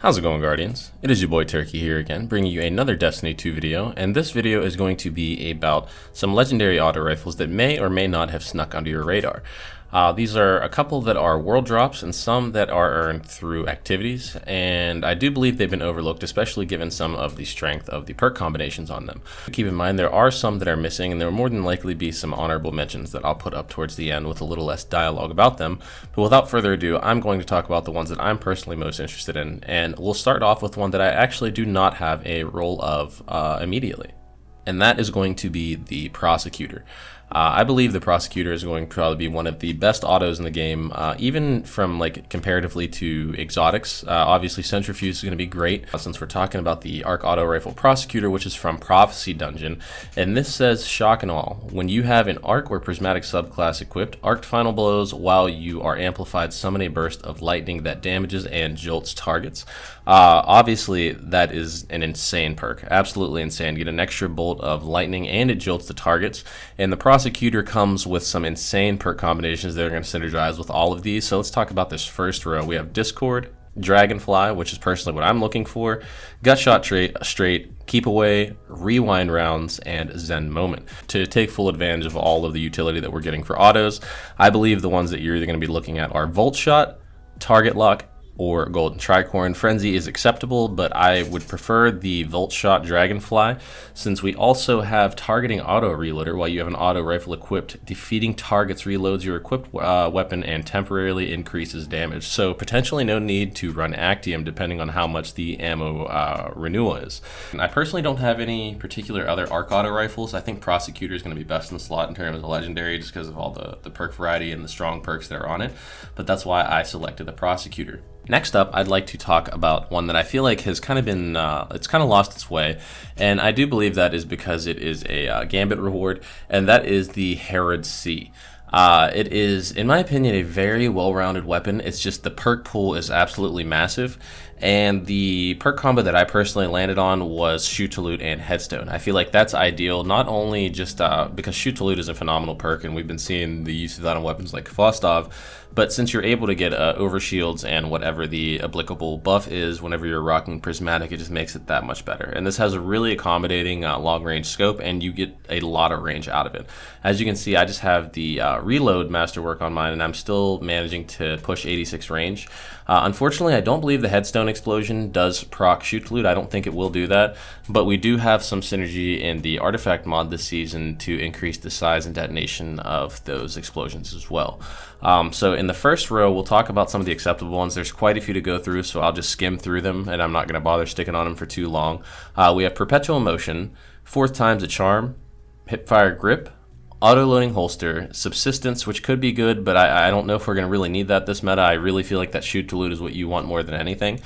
How's it going, Guardians? It is your boy Turkey here again, bringing you another Destiny 2 video, and this video is going to be about some legendary auto rifles that may or may not have snuck under your radar. These are a couple that are world drops and some that are earned through activities, and I do believe they've been overlooked, especially given some of the strength of the perk combinations on them. Keep in mind there are some that are missing, and there will more than likely be some honorable mentions that I'll put up towards the end with a little less dialogue about them. But without further ado, I'm going to talk about the ones that I'm personally most interested in, and we'll start off with one that I actually do not have a roll of immediately. And that is going to be the Prosecutor. I believe the Prosecutor is going to probably be one of the best autos in the game, even from like comparatively to exotics. Obviously Centrifuge is going to be great since we're talking about the Arc Auto Rifle Prosecutor, which is from Prophecy Dungeon. And this says, shock and all, when you have an Arc or Prismatic subclass equipped, arced final blows while you are amplified, summon a burst of lightning that damages and jolts targets. Obviously that is an insane perk, absolutely insane. Get an extra bolt of lightning and it jolts the targets, and the Prosecutor comes with some insane perk combinations that are going to synergize with all of these. So let's talk about this first row. We have Discord, Dragonfly, which is personally what I'm looking for, Gutshot Straight, Keep Away, Rewind Rounds, and Zen Moment. To take full advantage of all of the utility that we're getting for autos, I believe the ones that you're either going to be looking at are Volt Shot, Target Lock, or Golden Tricorn. Frenzy is acceptable, but I would prefer the Volt Shot Dragonfly, since we also have Targeting Auto Reloader. While you have an auto rifle equipped, defeating targets reloads your equipped weapon and temporarily increases damage. So potentially no need to run Actium depending on how much the ammo renewal is. And I personally don't have any particular other Arc Auto rifles. I think Prosecutor is going to be best in the slot in terms of legendary just because of all the perk variety and the strong perks that are on it, but that's why I selected the Prosecutor. Next up, I'd like to talk about one that I feel like has kind of been, it's kind of lost its way, and I do believe that is because it is a Gambit reward, and that is the Herod C. It is, in my opinion, a very well-rounded weapon. It's just the perk pool is absolutely massive, and the perk combo that I personally landed on was Shoot to Loot and Headstone. I feel like that's ideal, not only just because Shoot to Loot is a phenomenal perk, and we've been seeing the use of that on weapons like Vostov, but since you're able to get overshields and whatever the applicable buff is whenever you're rocking Prismatic, it just makes it that much better. And this has a really accommodating long-range scope, and you get a lot of range out of it. As you can see, I just have the Reload Masterwork on mine, and I'm still managing to push 86 range. Unfortunately, I don't believe the Headstone Explosion does proc Shoot to Loot. I don't think it will do that, but we do have some synergy in the Artifact mod this season to increase the size and detonation of those explosions as well. So in the first row, we'll talk about some of the acceptable ones. There's quite a few to go through, so I'll just skim through them, and I'm not going to bother sticking on them for too long. We have Perpetual Motion, Fourth Time's a Charm, Hipfire Grip, Auto-Loading Holster, Subsistence, which could be good, but I don't know if we're going to really need that this meta. I really feel like that Shoot to Loot is what you want more than anything.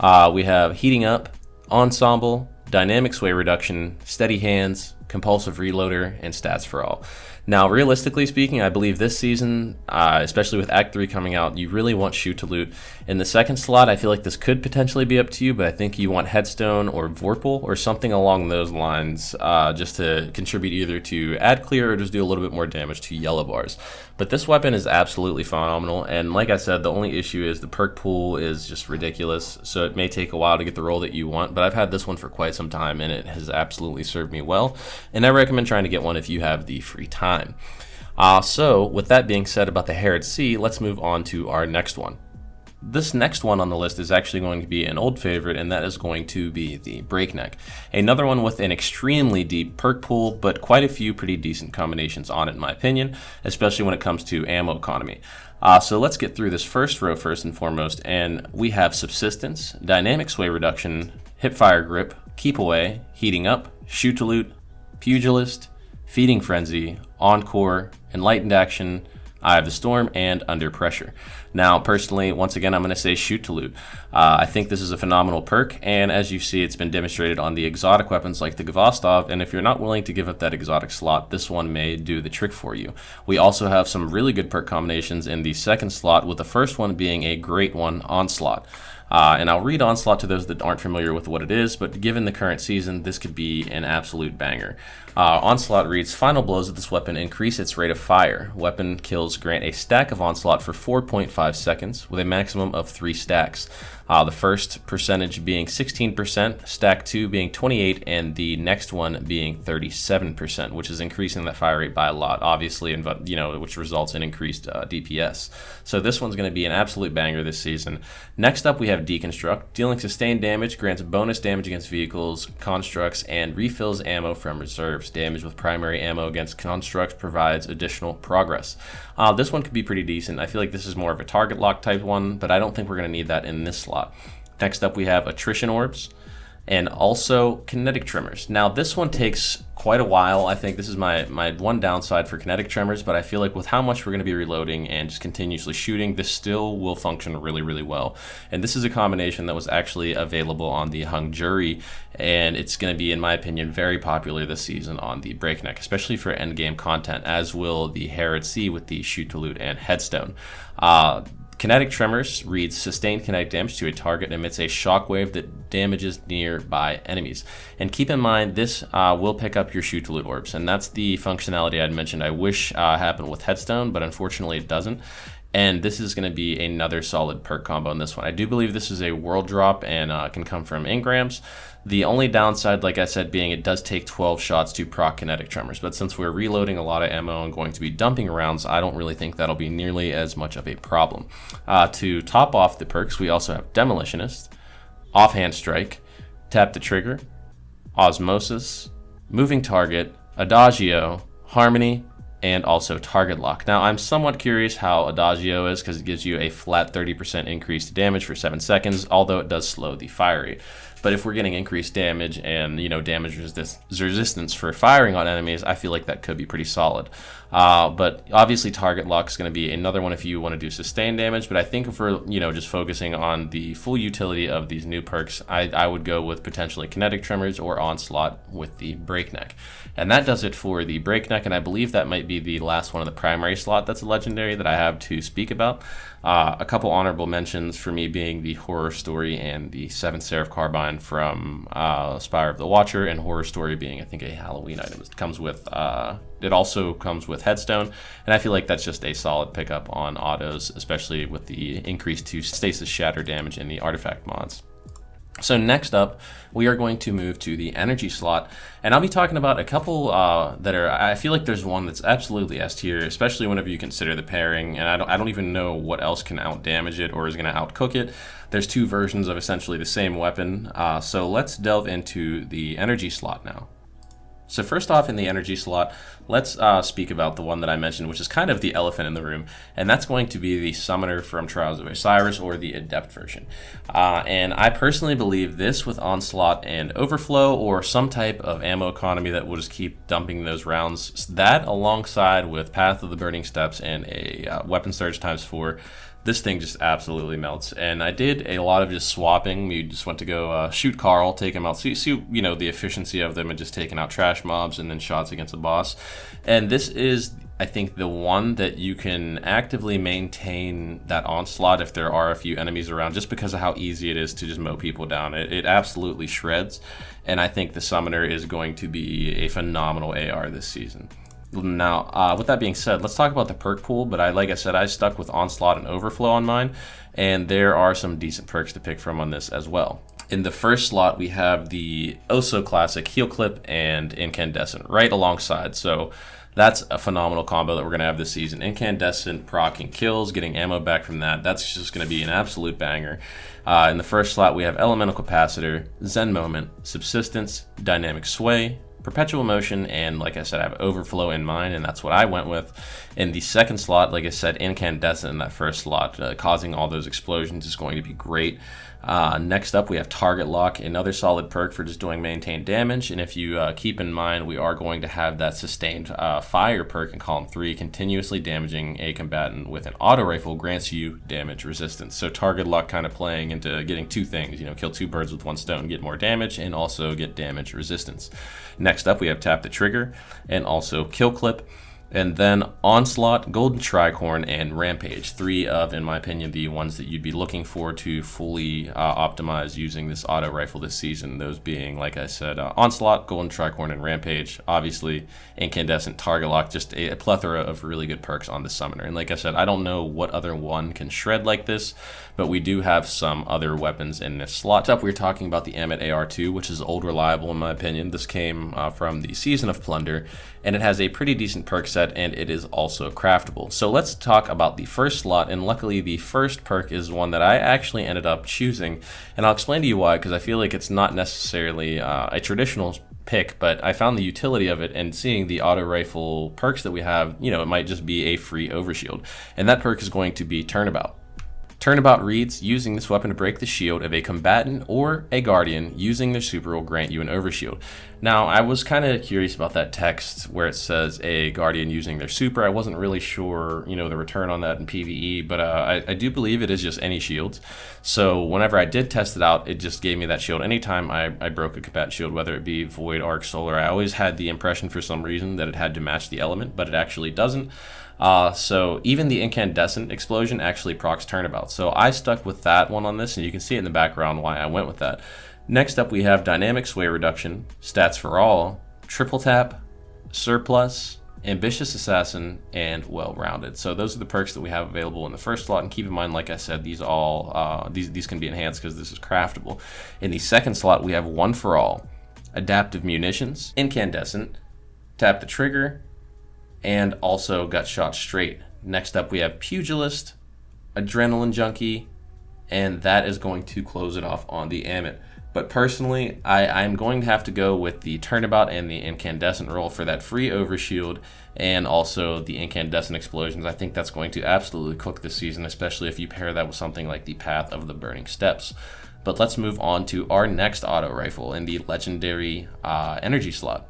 We have Heating Up, Ensemble, Dynamic Sway Reduction, Steady Hands, Compulsive Reloader, and Stats for All. Now, realistically speaking, I believe this season, especially with Act 3 coming out, you really want Shoot to Loot. In the second slot, I feel like this could potentially be up to you, but I think you want Headstone or Vorpal or something along those lines, just to contribute either to add clear or just do a little bit more damage to yellow bars. But this weapon is absolutely phenomenal, and like I said, the only issue is the perk pool is just ridiculous, so it may take a while to get the roll that you want, but I've had this one for quite some time, and it has absolutely served me well, and I recommend trying to get one if you have the free time. So with that being said about the Herod C, let's move on to our next one. This next one on the list is actually going to be an old favorite, and that is going to be the Breakneck. Another one with an extremely deep perk pool, but quite a few pretty decent combinations on it in my opinion, especially when it comes to ammo economy. So let's get through this first row first and foremost, and we have Subsistence, Dynamic Sway Reduction, Hipfire Grip, Keep Away, Heating Up, Shoot to Loot, Pugilist, Feeding Frenzy, Encore, Enlightened Action, Eye of the Storm, and Under Pressure. Now, personally, once again, I'm going to say Shoot to Loot. I think this is a phenomenal perk, and as you see, it's been demonstrated on the exotic weapons like the Vostov, and if you're not willing to give up that exotic slot, this one may do the trick for you. We also have some really good perk combinations in the second slot, with the first one being a great one, Onslaught. And I'll read Onslaught to those that aren't familiar with what it is, but given the current season, this could be an absolute banger. Onslaught reads, final blows of this weapon increase its rate of fire. Weapon kills grant a stack of Onslaught for 4.5 seconds with a maximum of 3 stacks. The first percentage being 16%, stack 2 being 28%, and the next one being 37%, which is increasing that fire rate by a lot, obviously, and which results in increased DPS. So this one's going to be an absolute banger this season. Next up, we have Deconstruct. Dealing sustained damage, grants bonus damage against vehicles, constructs, and refills ammo from reserves. Damage with primary ammo against constructs provides additional progress. This one could be pretty decent. I feel like this is more of a target lock type one, but I don't think we're going to need that in this slot. Next up, we have Attrition Orbs and also Kinetic Tremors. Now, this one takes quite a while. I think this is my one downside for Kinetic Tremors, but I feel like with how much we're going to be reloading and just continuously shooting, this still will function really, really well. And this is a combination that was actually available on the Hung Jury, and it's going to be, in my opinion, very popular this season on the Breakneck, especially for endgame content, as will the Herod C with the Shoot to Loot and Headstone. Kinetic Tremors reads, sustained kinetic damage to a target and emits a shockwave that damages nearby enemies. And keep in mind, this will pick up your Shoot to Loot orbs, and that's the functionality I'd mentioned I wish happened with Headstone, but unfortunately it doesn't. And this is going to be another solid perk combo in this one. I do believe this is a world drop and can come from engrams. The only downside, like I said, being it does take 12 shots to proc Kinetic Tremors. But since we're reloading a lot of ammo and going to be dumping rounds, I don't really think that'll be nearly as much of a problem. To top off the perks, we also have Demolitionist, Offhand Strike, Tap the Trigger, Osmosis, Moving Target, Adagio, Harmony, and also Target Lock. Now, I'm somewhat curious how Adagio is, because it gives you a flat 30% increase to damage for 7 seconds, although it does slow the fire rate. But if we're getting increased damage and, damage resistance for firing on enemies, I feel like that could be pretty solid. But obviously Target Lock is going to be another one if you want to do sustained damage. But I think if we're, just focusing on the full utility of these new perks, I would go with potentially Kinetic Tremors or Onslaught with the Breakneck. And that does it for the Breakneck, and I believe that might be the last one of the primary slot that's a legendary that I have to speak about. A couple honorable mentions for me being the Horror Story and the 7th Seraph Carbine from Spire of the Watcher, and Horror Story being, I think, a Halloween item. It also comes with Headstone, and I feel like that's just a solid pickup on autos, especially with the increase to Stasis Shatter damage in the artifact mods. So next up, we are going to move to the energy slot, and I'll be talking about a couple that are, I feel like there's one that's absolutely S tier, especially whenever you consider the pairing, and I don't even know what else can out damage it or is going to outcook it. There's two versions of essentially the same weapon, so let's delve into the energy slot now. So first off, in the energy slot, let's speak about the one that I mentioned, which is kind of the elephant in the room, and that's going to be the Summoner from Trials of Osiris, or the Adept version. And I personally believe this with Onslaught and Overflow, or some type of ammo economy that will just keep dumping those rounds, that alongside with Path of the Burning Steps and a Weapon Surge ×4, this thing just absolutely melts. And I did a lot of just swapping. We just went to go shoot Carl, take him out, see the efficiency of them, and just taking out trash mobs and then shots against the boss. And this is, I think, the one that you can actively maintain that onslaught if there are a few enemies around, just because of how easy it is to just mow people down. It absolutely shreds, and I think the Summoner is going to be a phenomenal AR this season. Now, with that being said, let's talk about the perk pool, but like I said, I stuck with Onslaught and Overflow on mine, and there are some decent perks to pick from on this as well. In the first slot, we have the classic Heal Clip and Incandescent right alongside, so that's a phenomenal combo that we're going to have this season. Incandescent proccing kills, getting ammo back from that's just going to be an absolute banger. In the first slot, we have Elemental Capacitor, Zen Moment, Subsistence, Dynamic Sway, Perpetual Motion, and like I said, I have Overflow in mind, and that's what I went with. In the second slot, like I said, Incandescent in that first slot, causing all those explosions is going to be great. Next up, we have Target Lock, another solid perk for just doing maintained damage, and if you keep in mind, we are going to have that sustained fire perk in column 3, continuously damaging a combatant with an auto rifle grants you damage resistance. So Target Lock kind of playing into getting two things, kill two birds with one stone, get more damage, and also get damage resistance. Next up, we have Tap the Trigger and also Kill Clip. And then Onslaught, Golden Tricorn, and Rampage. 3 of, in my opinion, the ones that you'd be looking for to fully optimize using this auto rifle this season. Those being, like I said, Onslaught, Golden Tricorn, and Rampage. Obviously, Incandescent, Target Lock, just a plethora of really good perks on the Summoner. And like I said, I don't know what other one can shred like this, but we do have some other weapons in this slot. Up, we're talking about the Ammit AR2, which is old reliable in my opinion. This came from the Season of Plunder, and it has a pretty decent perk set, and it is also craftable. So let's talk about the first slot, and luckily the first perk is one that I actually ended up choosing, and I'll explain to you why, because I feel like it's not necessarily a traditional pick, but I found the utility of it, and seeing the auto rifle perks that we have, you know, it might just be a free overshield, and that perk is going to be Turnabout. Turnabout reads, using this weapon to break the shield of a combatant or a guardian using their super will grant you an overshield. Now, I was kind of curious about that text where it says a guardian using their super. I wasn't really sure, you know, the return on that in PvE, but I do believe it is just any shields. So whenever I did test it out, it just gave me that shield. Anytime I broke a combatant shield, whether it be Void, Arc, Solar, I always had the impression for some reason that it had to match the element, but it actually doesn't. So even the Incandescent explosion actually procs Turnabout. So I stuck with that one on this, and you can see it in the background why I went with that. Next up, we have Dynamic Sway Reduction, Stats for All, Triple Tap, Surplus, Ambitious Assassin, and Well-Rounded. So those are the perks that we have available in the first slot, and keep in mind, like I said, these all these can be enhanced because this is craftable. In the second slot, we have One for All, Adaptive Munitions, Incandescent, Tap the Trigger, and also Gut Shot Straight. Next up, we have Pugilist, Adrenaline Junkie, and that is going to close it off on the Ammit. But personally, I'm going to have to go with the Turnabout and the Incandescent roll for that free overshield, and also the Incandescent explosions. I think that's going to absolutely cook this season, especially if you pair that with something like the Path of the Burning Steps. But let's move on to our next auto rifle in the legendary energy slot.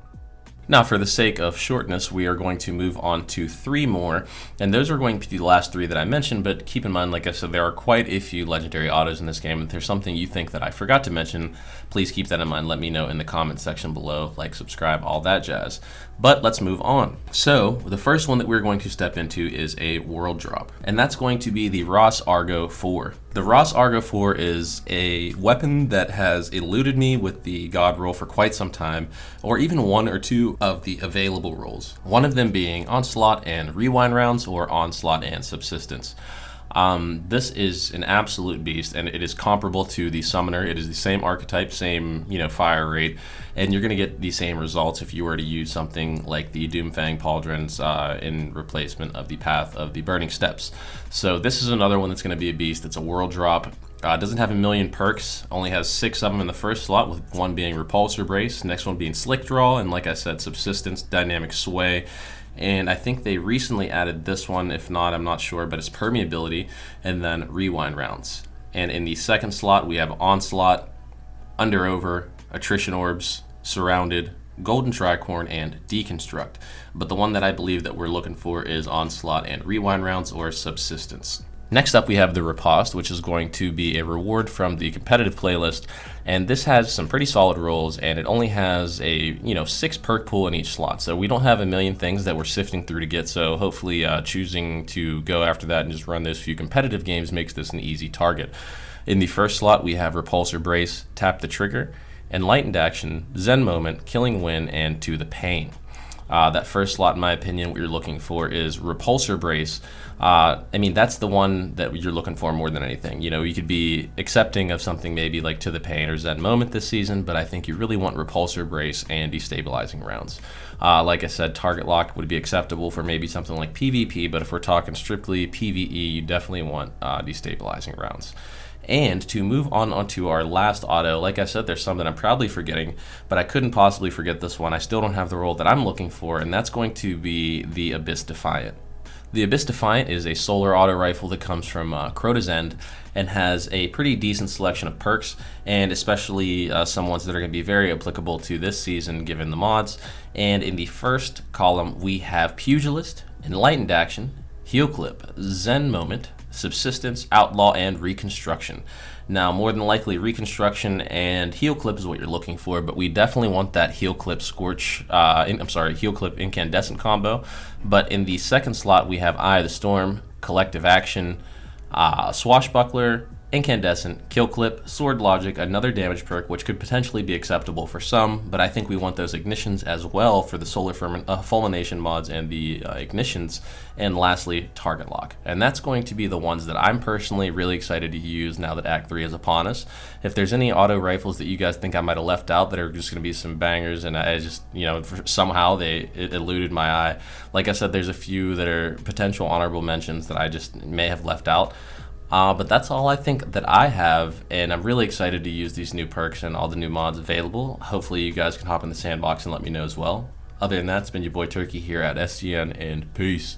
Now, for the sake of shortness, we are going to move on to 3 more, and those are going to be the last 3 that I mentioned, but keep in mind, like I said, there are quite a few legendary autos in this game. If there's something you think that I forgot to mention, please keep that in mind. Let me know in the comment section below, like, subscribe, all that jazz. But let's move on. So, the first one that we're going to step into is a world drop, and that's going to be the Ros Argo IV. The Ros Argo IV is a weapon that has eluded me with the God roll for quite some time, or even 1 or 2 of the available rolls. One of them being Onslaught and Rewind rounds, or Onslaught and Subsistence. This is an absolute beast, and it is comparable to the Summoner. It is the same archetype, same, you know, fire rate, and you're going to get the same results if you were to use something like the Doomfang Pauldrons in replacement of the Path of the Burning Steps. So this is another one that's going to be a beast. It's a world drop. Doesn't have a million perks, only has 6 of them in the first slot, with 1 being Repulsor Brace, next one being Slick Draw, and like I said, Subsistence, Dynamic Sway. And I think they recently added this one, if not, I'm not sure, but it's Permeability, and then Rewind rounds. And in the second slot, we have Onslaught, Under Over, Attrition Orbs, Surrounded, Golden Tricorn, and Deconstruct. But the one that I believe that we're looking for is Onslaught and Rewind rounds, or Subsistence. Next up, we have the Riposte, which is going to be a reward from the competitive playlist, and this has some pretty solid rolls, and it only has a 6 perk pool in each slot, so we don't have a million things that we're sifting through to get. So hopefully choosing to go after that and just run those few competitive games makes this an easy target. In the first slot, we have Repulsor Brace, Tap the Trigger, Enlightened Action, Zen Moment, Killing Wind, and To the Pain. That first slot, in my opinion, what you're looking for is Repulsor Brace. I mean, that's the one that you're looking for more than anything. You know, you could be accepting of something maybe like To the Pain or Zen Moment this season, but I think you really want Repulsor Brace and Destabilizing rounds. Like I said, Target Lock would be acceptable for maybe something like PvP, but if we're talking strictly PvE, you definitely want Destabilizing rounds. And to move on onto our last auto, like I said, there's some that I'm probably forgetting, but I couldn't possibly forget this one. I still don't have the roll that I'm looking for, and that's going to be the Abyss Defiant. The Abyss Defiant is a solar auto rifle that comes from Crota's End and has a pretty decent selection of perks, and especially some ones that are going to be very applicable to this season given the mods. And in the first column, we have Pugilist, Enlightened Action, Heel Clip, Zen Moment, Subsistence, Outlaw, and Reconstruction. Now, more than likely, Reconstruction and Heal Clip is what you're looking for, but we definitely want that Heal Clip Heal Clip Incandescent combo. But in the second slot, we have Eye of the Storm, Collective Action, Swashbuckler, Incandescent, Kill Clip, Sword Logic, another damage perk, which could potentially be acceptable for some, but I think we want those ignitions as well for the Solar Fulmination mods and the ignitions, and lastly, Target Lock. And that's going to be the ones that I'm personally really excited to use now that Act 3 is upon us. If there's any auto rifles that you guys think I might have left out that are just going to be some bangers, and I just, somehow it eluded my eye, like I said, there's a few that are potential honorable mentions that I just may have left out. But that's all I think that I have, and I'm really excited to use these new perks and all the new mods available. Hopefully you guys can hop in the sandbox and let me know as well. Other than that, it's been your boy Turkey here at SCN, and peace.